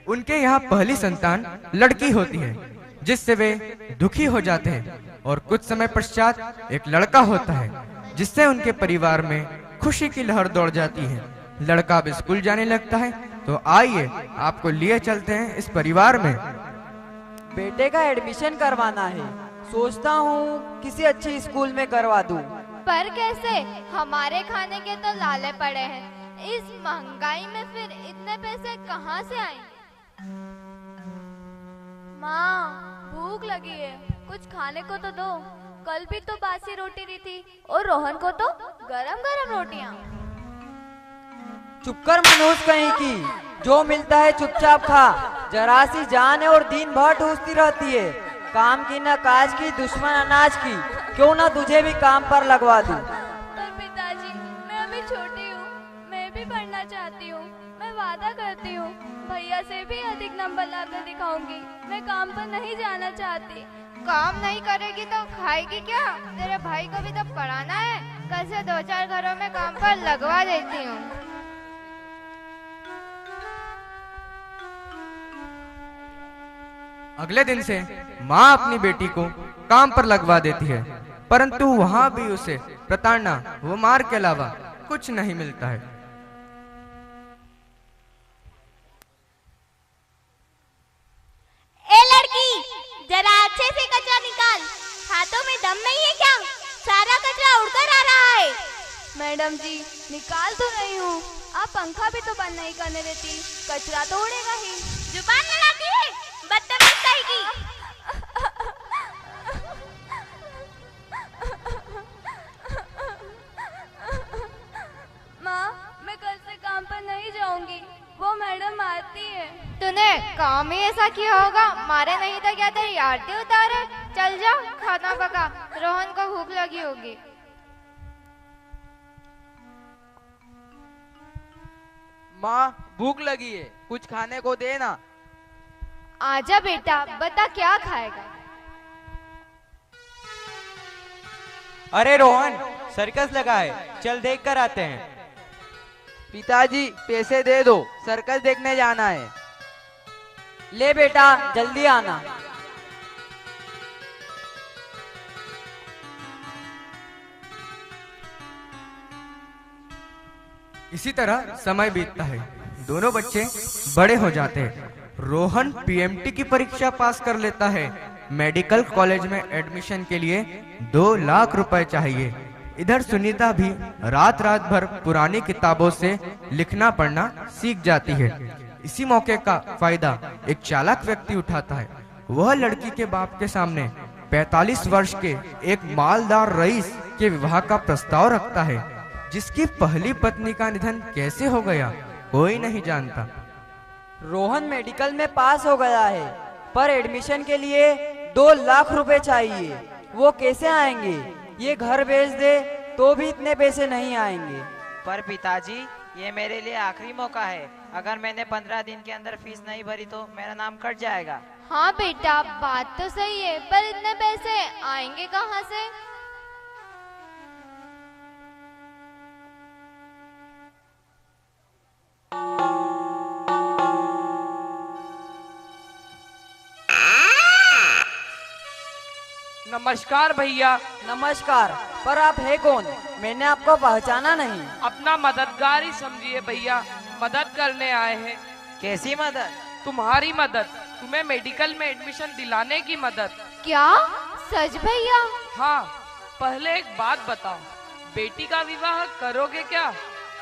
उनके यहाँ पहली संतान लड़की होती है, जिससे वे दुखी हो जाते हैं, और कुछ समय पश्चात एक लड़का होता है, जिससे उनके परिवार में खुशी की लहर दौड़ जाती है। लड़का अब स्कूल जाने लगता है। तो आइए आपको लिए चलते हैं इस परिवार में। बेटे का एडमिशन करवाना है, सोचता हूँ किसी अच्छे स्कूल में करवा दूँ। पर कैसे? हमारे खाने के तो लाले पड़े हैं। इस महंगाई में फिर इतने पैसे कहाँ से आए? माँ, भूख लगी है, कुछ खाने को तो दो। कल भी तो बासी रोटी दी थी और रोहन को तो गरम गरम रोटियां। चुप कर मनोज कहीं की, जो मिलता है चुपचाप खा। जरा सी जान है और दिन भर ठूसती रहती है। काम की न काज की, दुश्मन अनाज की। क्यों ना तुझे भी काम पर लगवा दूं। पर पिताजी, मैं अभी छोटी हूँ, मैं भी पढ़ना चाहती हूँ। मैं वादा करती हूँ, भैया से भी अधिक नंबर लाकर दिखाऊंगी। मैं काम पर नहीं जाना चाहती। काम नहीं करेगी तो खाएगी क्या? तेरे भाई को भी तो पढ़ाना है। कल से 2-4 घरों में काम पर लगवा देती हूँ। अगले दिन से माँ अपनी बेटी को काम पर लगवा देती है, परंतु वहाँ भी उसे प्रताड़ना व मार के अलावा कुछ नहीं मिलता है। ए लड़की, जरा अच्छे से कचरा निकाल। हाथों में दम नहीं है क्या? सारा कचरा उड़कर आ रहा है। मैडम जी, निकाल तो रही हूँ। आप पंखा भी तो बंद नहीं करने देती, कचरा तो उड़ेगा ही। जुबान लड़ाती है, बदतमीज कहेगी। माँ, मैं कल से काम पर नहीं जाऊंगी, वो मैडम मारती है। तूने काम ही ऐसा किया होगा, मारे नहीं तो क्या तेरी आरती उतारे? चल जा, खाना पका, रोहन को भूख लगी होगी। माँ, भूख लगी है, कुछ खाने को दे ना। आजा बेटा, बता क्या खाएगा? अरे रोहन, सर्कस लगा है, चल देख कर आते हैं। पिताजी, पैसे दे दो, सर्कस देखने जाना है। ले बेटा, जल्दी आना। इसी तरह समय बीतता है। दोनों बच्चे बड़े हो जाते हैं। रोहन पीएमटी की परीक्षा पास कर लेता है। मेडिकल कॉलेज में एडमिशन के लिए 2 लाख रुपए चाहिए। इधर सुनीता भी रात रात भर पुरानी किताबों से लिखना पढ़ना सीख जाती है। इसी मौके का फायदा एक चालाक व्यक्ति उठाता है। वह लड़की के बाप के सामने 45 वर्ष के एक मालदार रईस के विवाह का प्रस्ताव रखता है, जिसकी पहली पत्नी का निधन कैसे हो गया कोई नहीं जानता। रोहन मेडिकल में पास हो गया है, पर एडमिशन के लिए 2 लाख रुपए चाहिए। वो कैसे आएंगे? ये घर बेच दे तो भी इतने पैसे नहीं आएंगे। पर पिताजी, ये मेरे लिए आखिरी मौका है। अगर मैंने 15 दिन के अंदर फीस नहीं भरी तो मेरा नाम कट जाएगा। हाँ बेटा, बात तो सही है, पर इतने पैसे आएंगे कहाँ से? नमस्कार भैया। नमस्कार, पर आप है कौन? मैंने आपको पहचाना नहीं। अपना मददगार ही समझिए भैया, मदद करने आए हैं। कैसी मदद? तुम्हारी मदद, तुम्हें मेडिकल में एडमिशन दिलाने की मदद। क्या सच भैया? हाँ, पहले एक बात बताओ, बेटी का विवाह करोगे क्या?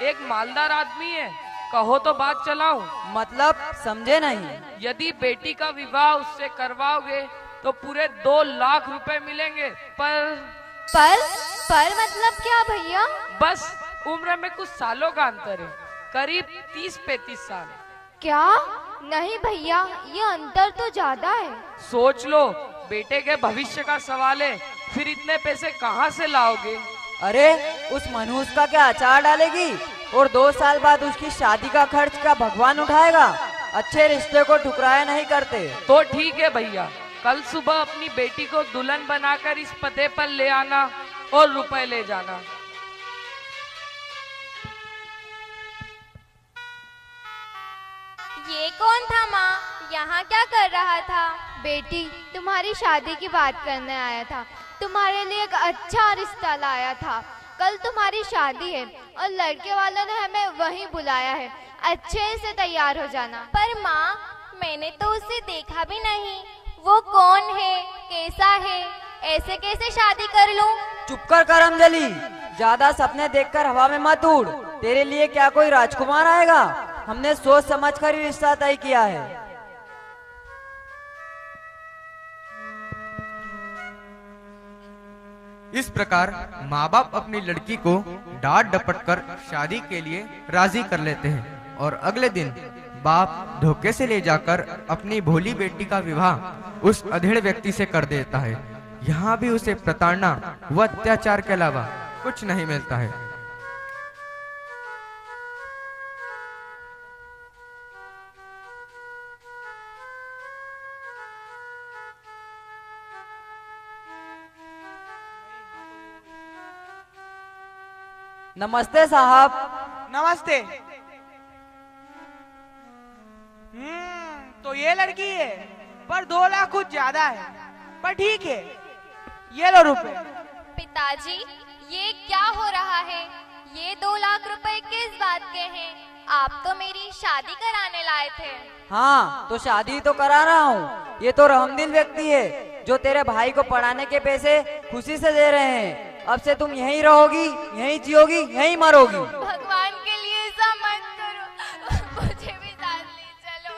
एक मालदार आदमी है, कहो तो बात चलाऊं। मतलब समझे नहीं। यदि बेटी का विवाह उससे करवाओगे तो पूरे 2 लाख रुपए मिलेंगे। पर मतलब क्या भैया? बस उम्र में कुछ सालों का अंतर है, करीब 30-35 साल। क्या? नहीं भैया, ये अंतर तो ज्यादा है। सोच लो, बेटे के भविष्य का सवाल है, फिर इतने पैसे कहाँ से लाओगे? अरे, उस मनहूस का क्या अचार डालेगी? और 2 साल बाद उसकी शादी का खर्च का भगवान उठाएगा? अच्छे रिश्ते को ठुकराया नहीं करते। तो ठीक है भैया, कल सुबह अपनी बेटी को दुल्हन बनाकर इस पते पर ले आना और रुपए ले जाना। ये कौन था माँ? यहाँ क्या कर रहा था? बेटी, तुम्हारी शादी की बात करने आया था। तुम्हारे लिए एक अच्छा रिश्ता लाया था। कल तुम्हारी शादी है और लड़के वालों ने हमें वहीं बुलाया है। अच्छे से तैयार हो जाना। पर माँ, मैंने तो उसे देखा भी नहीं। वो कौन है, कैसा है, ऐसे कैसे शादी कर लूं? चुप कर करमजली, ज्यादा सपने देखकर हवा में मत उड़। तेरे लिए क्या कोई राजकुमार आएगा? हमने सोच समझ कर ही रिश्ता तय किया है। इस प्रकार माँ बाप अपनी लड़की को डांट डपट कर शादी के लिए राजी कर लेते हैं और अगले दिन बाप धोखे से ले जाकर अपनी भोली बेटी का विवाह उस अधेड़ व्यक्ति से कर देता है। यहाँ भी उसे प्रताड़ना व अत्याचार के अलावा कुछ नहीं मिलता है। नमस्ते साहब। नमस्ते। तो ये लड़की है, पर 2 लाख कुछ ज्यादा है, पर ठीक है, ये लो रुपए। पिताजी, ये क्या हो रहा है? ये 2 लाख रुपए किस बात के हैं? आप तो मेरी शादी कराने लाए थे। हाँ, तो शादी तो करा रहा हूँ। ये तो रहमदिल व्यक्ति है जो तेरे भाई को पढ़ाने के पैसे खुशी से दे रहे हैं। अब से तुम यहीं रहोगी, यहीं जियोगी, यहीं मरोगी। भगवान के लिए ऐसा मत करो, मुझे भी साथ ले चलो।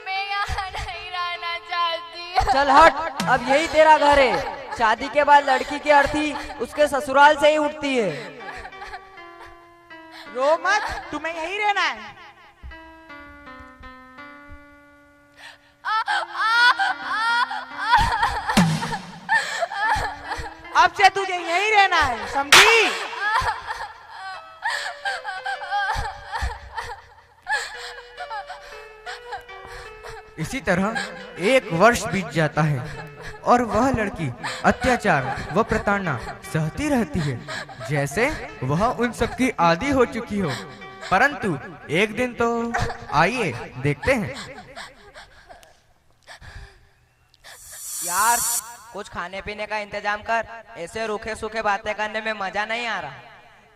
मैं यहाँ नहीं रहना चाहती। चल हट, अब यही तेरा घर है। शादी के बाद लड़की की अर्थी उसके ससुराल से ही उठती है। रो मत, तुम्हें यहीं रहना है। अब से तुझे यहीं रहना है, समझी? इसी तरह 1 वर्ष बीत जाता है और वह लड़की अत्याचार व प्रताड़ना सहती रहती है, जैसे वह उन सबकी आदी हो चुकी हो। परंतु एक दिन तो आइए देखते हैं। यार, कुछ खाने पीने का इंतजाम कर। ऐसे रूखे सूखे बातें करने में मजा नहीं आ रहा।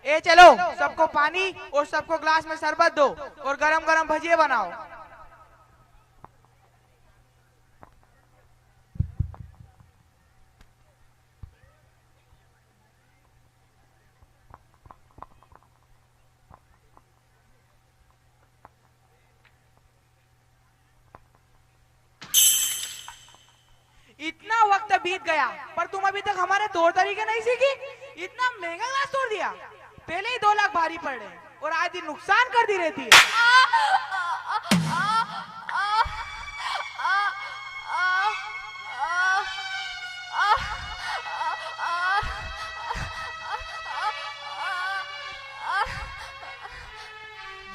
ए चलो, सबको पानी और सबको ग्लास में शरबत दो और गरम गरम भजिए बनाओ। इतना वक्त बीत गया, पर तुम अभी तक हमारे तौर तरीके नहीं सीखी। इतना महंगा ग्लास तोड़ दिया। पहले ही 2 लाख भारी पड़ रहे और आज दिन नुकसान कर दी रहती है।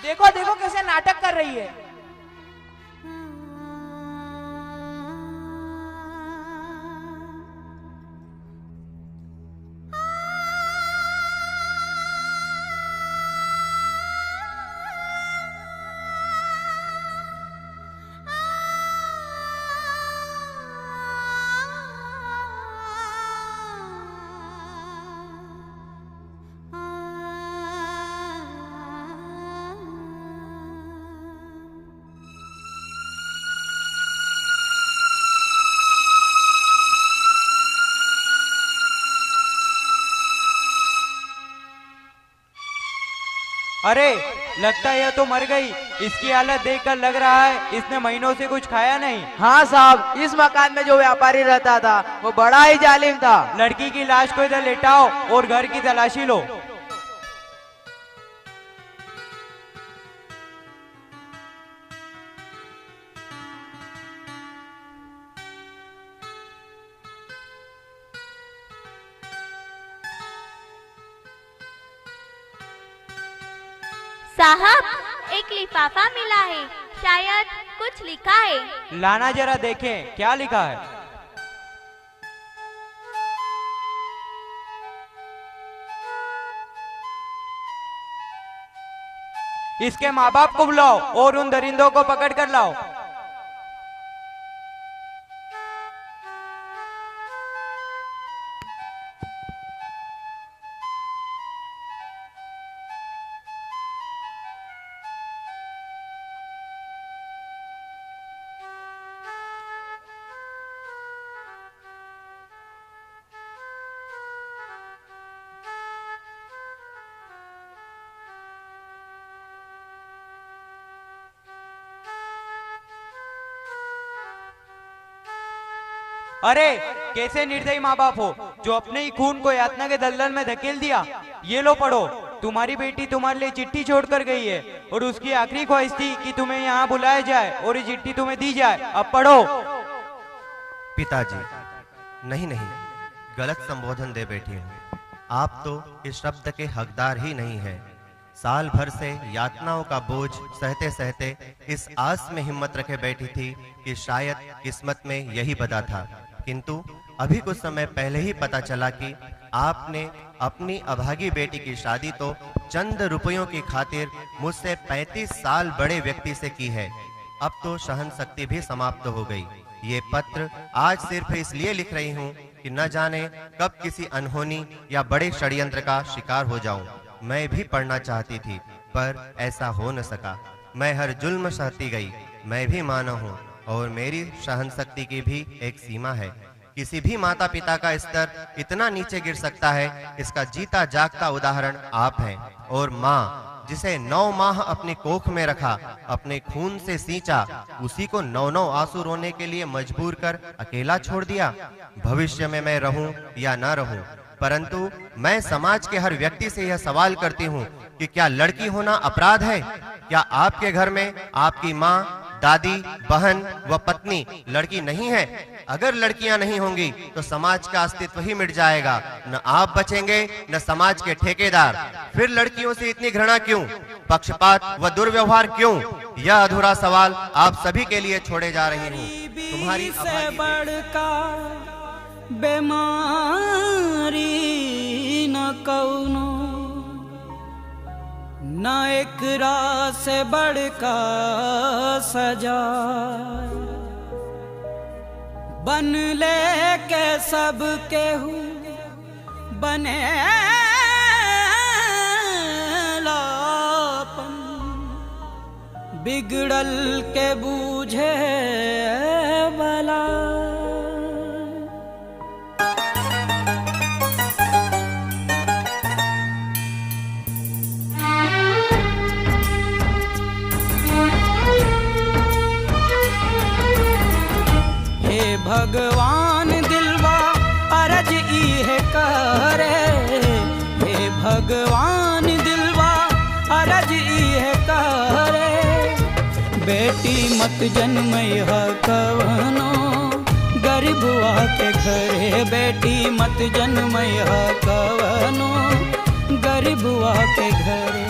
देखो देखो कैसे नाटक कर रही है। अरे, लगता है यह तो मर गई। इसकी हालत देखकर लग रहा है इसने महीनों से कुछ खाया नहीं। हाँ साहब, इस मकान में जो व्यापारी रहता था वो बड़ा ही जालिम था। लड़की की लाश को इधर लेटाओ और घर की तलाशी लो। साहब, एक लिफाफा मिला है, शायद कुछ लिखा है। लाना जरा देखें क्या लिखा है। इसके माँ बाप को बुलाओ और उन दरिंदों को पकड़ कर लाओ। अरे कैसे निर्दयी माँ बाप हो जो अपने ही खून को यातना के दलदल में धकेल दिया। ये लो पढ़ो, तुम्हारी बेटी तुम्हारे लिए चिट्ठी छोड़कर गई है और उसकी आखिरी ख्वाहिश थी कि तुम्हें यहाँ बुलाया जाए और ये चिट्ठी तुम्हें दी जाए। अब पढ़ो। पिताजी, नहीं नहीं, गलत संबोधन दे बैठी हूँ। आप तो इस शब्द के हकदार ही नहीं है। साल भर से यातनाओं का बोझ सहते सहते इस आस में हिम्मत रखे बैठी थी कि शायद किस्मत में यही बदा था, किंतु अभी कुछ समय पहले ही पता चला कि आपने अपनी अभागी बेटी की शादी तो चंद रुपयों की खातिर मुझसे 35 साल बड़े व्यक्ति से की है। अब तो सहन शक्ति भी समाप्त हो गई। ये पत्र आज सिर्फ इसलिए लिख रही हूँ कि न जाने कब किसी अनहोनी या बड़े षड्यंत्र का शिकार हो जाऊं। मैं भी पढ़ना चाहती थी पर ऐसा हो न सका। मैं हर जुल्म सहती गई। मैं भी मानव हूँ और मेरी सहन शक्ति की भी एक सीमा है। किसी भी माता पिता का स्तर इतना नीचे गिर सकता है, इसका जीता जागता उदाहरण आप हैं। और माँ जिसे 9 माह अपनी कोख में रखा, अपने खून से सींचा, उसी को 9 आंसू रोने के लिए मजबूर कर अकेला छोड़ दिया। भविष्य में मैं रहूं या ना रहूं, परंतु मैं समाज के हर व्यक्ति से यह सवाल करती हूँ कि क्या लड़की होना अपराध है? क्या आपके घर में आपकी माँ, दादी, बहन व पत्नी लड़की नहीं है? अगर लड़कियां नहीं होंगी तो समाज का अस्तित्व ही मिट जाएगा। न आप बचेंगे न समाज के ठेकेदार। फिर लड़कियों से इतनी घृणा क्यों, पक्षपात व दुर्व्यवहार क्यों? यह अधूरा सवाल आप सभी के लिए छोड़े जा रही हूँ। तुम्हारी बेमारी न कौनो, न एकरा से बड़का सजा, बन ले के सब केहू बने लापन, बिगड़ल के बूझे भला। भगवान दिलवा अरज इहे करे, हे भगवान दिलवा अरज इहे करे। बेटी मत जन्मैह कवनो गरीबुआ के घरे, बेटी मत जन्मैह कवनो गरीबुआ के घरे।